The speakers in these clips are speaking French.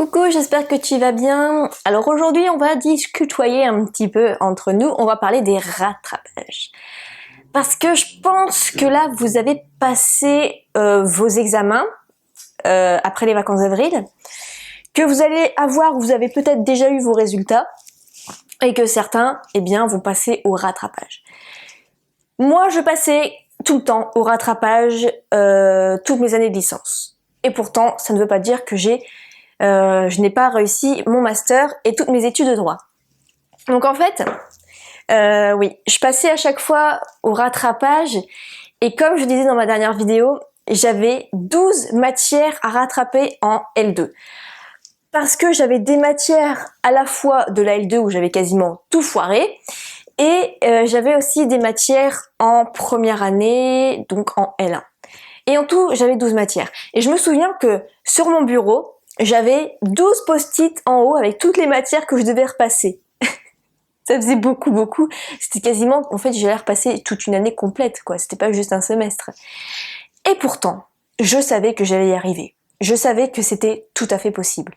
Coucou, j'espère que tu vas bien. Alors aujourd'hui, on va discutoyer un petit peu entre nous. On va parler des rattrapages. Parce que je pense que là, vous avez passé vos examens après les vacances d'avril, que vous allez avoir, vous avez peut-être déjà eu vos résultats, et que certains, eh bien, vont passer au rattrapage. Moi, je passais tout le temps au rattrapage toutes mes années de licence. Et pourtant, ça ne veut pas dire que je n'ai pas réussi mon master et toutes mes études de droit. Donc en fait, oui, je passais à chaque fois au rattrapage et comme je disais dans ma dernière vidéo, j'avais 12 matières à rattraper en L2. Parce que j'avais des matières à la fois de la L2 où j'avais quasiment tout foiré et j'avais aussi des matières en première année, donc en L1. Et en tout, j'avais 12 matières. Et je me souviens que sur mon bureau, j'avais 12 post-it en haut avec toutes les matières que je devais repasser. Ça faisait beaucoup. C'était quasiment, en fait, j'allais repasser toute une année complète, quoi. C'était pas juste un semestre. Et pourtant, je savais que j'allais y arriver. Je savais que c'était tout à fait possible.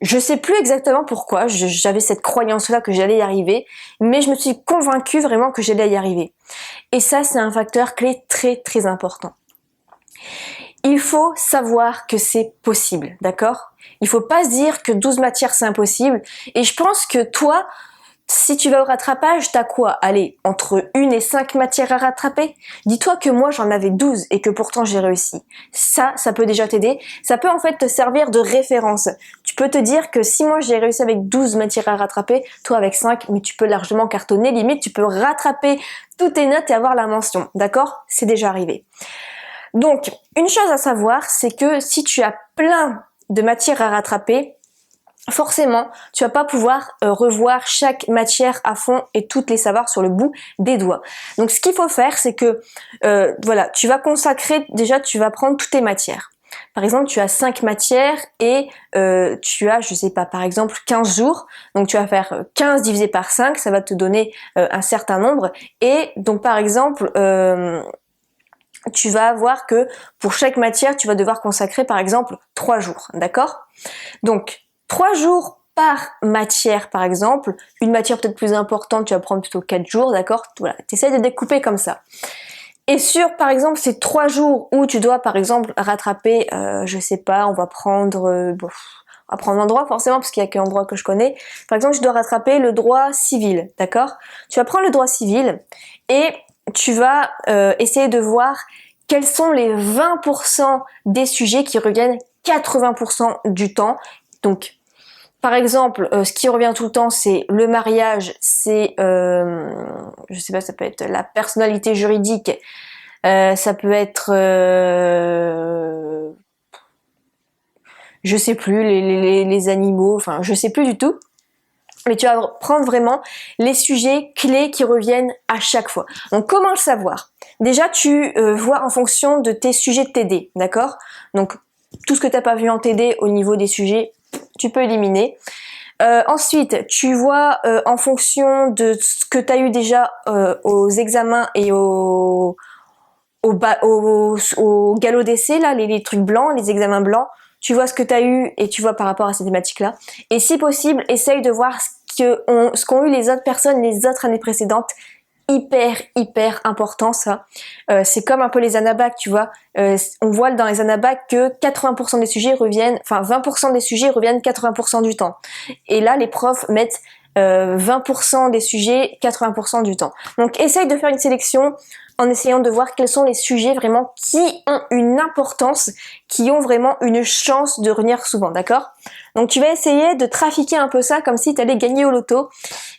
Je sais plus exactement pourquoi j'avais cette croyance-là que j'allais y arriver, mais je me suis convaincue vraiment que j'allais y arriver. Et ça, c'est un facteur clé très important. Il faut savoir que c'est possible, d'accord? Il faut pas se dire que 12 matières c'est impossible. Et je pense que toi, si tu vas au rattrapage, t'as quoi? Allez, entre 1 et 5 matières à rattraper? Dis-toi que moi j'en avais 12 et que pourtant j'ai réussi. Ça peut déjà t'aider. Ça peut en fait te servir de référence. Tu peux te dire que si moi j'ai réussi avec 12 matières à rattraper, toi avec 5, mais tu peux largement cartonner. Limite, tu peux rattraper toutes tes notes et avoir la mention, d'accord? C'est déjà arrivé. Donc, une chose à savoir, c'est que si tu as plein de matières à rattraper, forcément, tu vas pas pouvoir revoir chaque matière à fond et toutes les savoir sur le bout des doigts. Donc, ce qu'il faut faire, c'est que, voilà, tu vas consacrer, déjà, tu vas prendre toutes tes matières. Par exemple, tu as 5 matières et tu as, je sais pas, par exemple 15 jours. Donc, tu vas faire 15 divisé par 5, ça va te donner un certain nombre. Et donc, par exemple, tu vas voir que pour chaque matière, tu vas devoir consacrer par exemple 3 jours, d'accord? Donc 3 jours par matière par exemple, une matière peut-être plus importante, tu vas prendre plutôt 4 jours, d'accord? Voilà, tu essaies de découper comme ça. Et sur par exemple ces 3 jours où tu dois par exemple rattraper, je sais pas, on va prendre un droit forcément parce qu'il y a qu'un droit que je connais. Par exemple, tu dois rattraper le droit civil, d'accord? Tu vas prendre le droit civil et tu vas essayer de voir quels sont les 20% des sujets qui reviennent 80% du temps. Donc, par exemple, ce qui revient tout le temps, c'est le mariage, c'est, je sais pas, ça peut être la personnalité juridique, ça peut être, je sais plus, les animaux, enfin, je sais plus du tout. Mais tu vas prendre vraiment les sujets clés qui reviennent à chaque fois. Donc comment le savoir? Déjà tu vois en fonction de tes sujets de TD, d'accord? Donc tout ce que tu n'as pas vu en TD au niveau des sujets, tu peux éliminer. Ensuite, tu vois en fonction de ce que tu as eu déjà aux examens et au galop d'essai, là, les trucs blancs, les examens blancs, tu vois ce que tu as eu et tu vois par rapport à ces thématiques-là. Et si possible, essaye de voir ce qu'ont eu les autres personnes les autres années précédentes. Hyper important ça. C'est comme un peu les anabacs, tu vois. On voit dans les anabacs que 80% des sujets reviennent, enfin 20% des sujets reviennent 80% du temps. Et là, les profs mettent 20% des sujets 80% du temps. Donc essaye de faire une sélection en essayant de voir quels sont les sujets vraiment qui ont une importance, qui ont vraiment une chance de revenir souvent, d'accord? Donc tu vas essayer de trafiquer un peu ça comme si tu allais gagner au loto,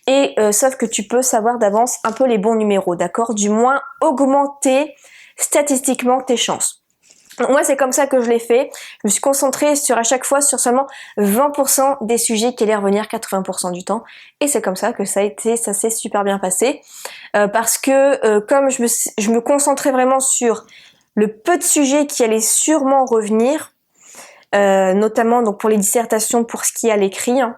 et sauf que tu peux savoir d'avance un peu les bons numéros, d'accord? Du moins augmenter statistiquement tes chances. Donc moi c'est comme ça que je l'ai fait, je me suis concentrée à chaque fois sur seulement 20% des sujets qui allaient revenir 80% du temps, et c'est comme ça que ça s'est super bien passé, parce que comme je me concentrais vraiment sur le peu de sujets qui allaient sûrement revenir, notamment donc pour les dissertations, pour ce qui est à l'écrit, hein,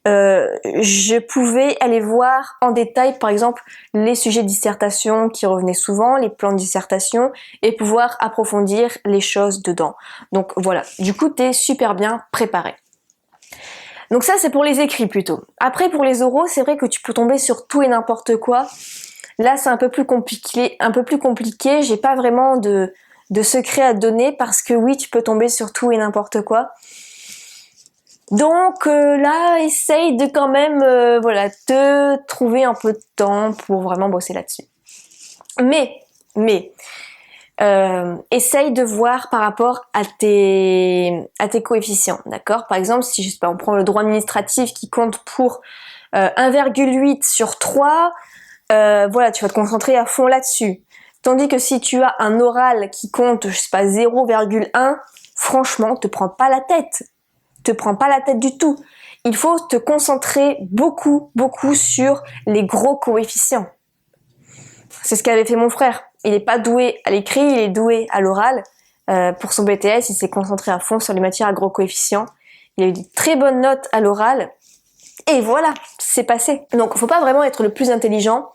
je pouvais aller voir en détail par exemple les sujets de dissertation qui revenaient souvent, les plans de dissertation, et pouvoir approfondir les choses dedans. Donc voilà, du coup t'es super bien préparé. Donc ça, c'est pour les écrits plutôt. Après, pour les oraux, c'est vrai que tu peux tomber sur tout et n'importe quoi. Là, c'est un peu plus compliqué. J'ai pas vraiment de secret à te donner parce que oui, tu peux tomber sur tout et n'importe quoi. Donc là, essaye de quand même voilà, te trouver un peu de temps pour vraiment bosser là-dessus. Mais essaye de voir par rapport à tes coefficients, d'accord? Par exemple, si je sais pas, on prend le droit administratif qui compte pour 1,8 sur 3, voilà, tu vas te concentrer à fond là-dessus. Tandis que si tu as un oral qui compte, je sais pas, 0,1, franchement, te prends pas la tête. Te prends pas la tête du tout. Il faut te concentrer beaucoup sur les gros coefficients. C'est ce qu'avait fait mon frère. Il n'est pas doué à l'écrit, il est doué à l'oral. Pour son BTS, il s'est concentré à fond sur les matières à gros coefficients. Il a eu des très bonnes notes à l'oral. Et voilà, c'est passé. Donc, faut pas vraiment être le plus intelligent,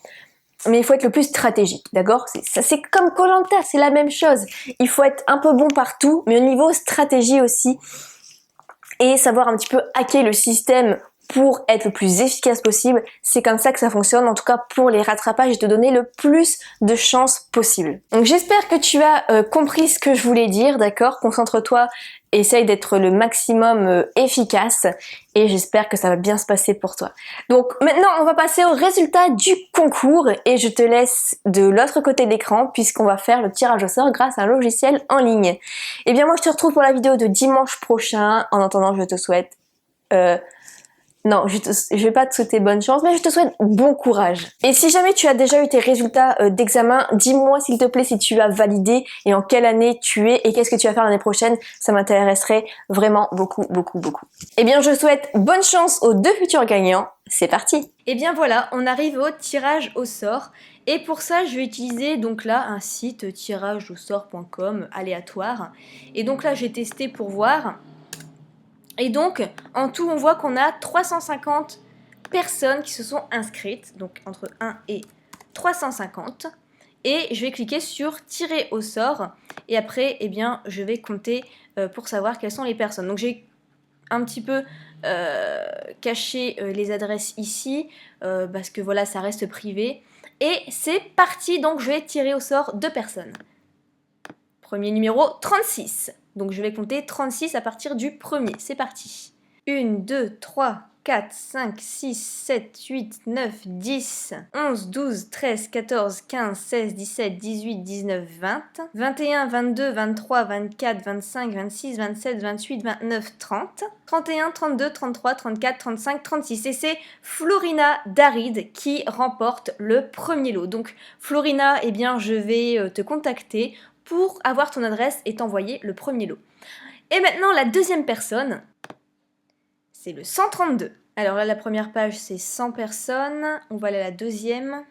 mais il faut être le plus stratégique, d'accord? C'est comme Koh-Lanta, c'est la même chose. Il faut être un peu bon partout, mais au niveau stratégie aussi, et savoir un petit peu hacker le système pour être le plus efficace possible. C'est comme ça que ça fonctionne, en tout cas pour les rattrapages, et te donner le plus de chances possible. Donc j'espère que tu as compris ce que je voulais dire, d'accord? Concentre-toi, essaye d'être le maximum efficace, et j'espère que ça va bien se passer pour toi. Donc maintenant, on va passer au résultat du concours, et je te laisse de l'autre côté de l'écran, puisqu'on va faire le tirage au sort grâce à un logiciel en ligne. Et bien moi, je te retrouve pour la vidéo de dimanche prochain. En attendant, je te souhaite... Non, je vais pas te souhaiter bonne chance, mais je te souhaite bon courage. Et si jamais tu as déjà eu tes résultats d'examen, dis-moi s'il te plaît si tu as validé et en quelle année tu es et qu'est-ce que tu vas faire l'année prochaine. Ça m'intéresserait vraiment beaucoup. Eh bien, je souhaite bonne chance aux deux futurs gagnants. C'est parti. Et bien voilà, on arrive au tirage au sort. Et pour ça, je vais utiliser donc là un site tirageausort.com aléatoire. Et donc là, j'ai testé pour voir. Et donc, en tout, on voit qu'on a 350 personnes qui se sont inscrites, donc entre 1 et 350. Et je vais cliquer sur tirer au sort. Et après, eh bien, je vais compter pour savoir quelles sont les personnes. Donc, j'ai un petit peu caché les adresses ici, parce que voilà, ça reste privé. Et c'est parti, donc je vais tirer au sort 2 personnes. Premier numéro, 36. Donc je vais compter 36 à partir du premier. C'est parti. 1, 2, 3, 4, 5, 6, 7, 8, 9, 10, 11, 12, 13, 14, 15, 16, 17, 18, 19, 20, 21, 22, 23, 24, 25, 26, 27, 28, 29, 30, 31, 32, 33, 34, 35, 36. Et c'est Florina Darid qui remporte le premier lot. Donc Florina, eh bien, je vais te contacter pour avoir ton adresse et t'envoyer le premier lot. Et maintenant, la deuxième personne, c'est le 132. Alors là, la première page, c'est 100 personnes. On va aller à la deuxième.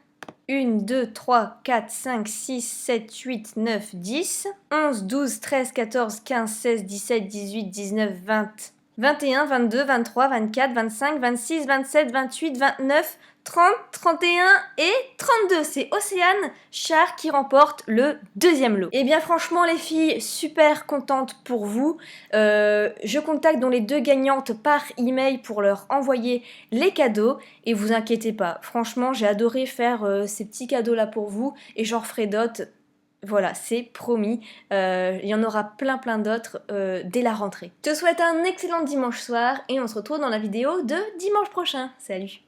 1, 2, 3, 4, 5, 6, 7, 8, 9, 10, 11, 12, 13, 14, 15, 16, 17, 18, 19, 20, 21, 22, 23, 24, 25, 26, 27, 28, 29, 30, 31 et 32. C'est Océane Char qui remporte le deuxième lot. Et bien franchement les filles, super contente pour vous. Je contacte donc les deux gagnantes par email pour leur envoyer les cadeaux. Et vous inquiétez pas, franchement j'ai adoré faire ces petits cadeaux là pour vous. Et j'en referai d'autres. Voilà, c'est promis. Il y en aura plein d'autres dès la rentrée. Je te souhaite un excellent dimanche soir et on se retrouve dans la vidéo de dimanche prochain. Salut!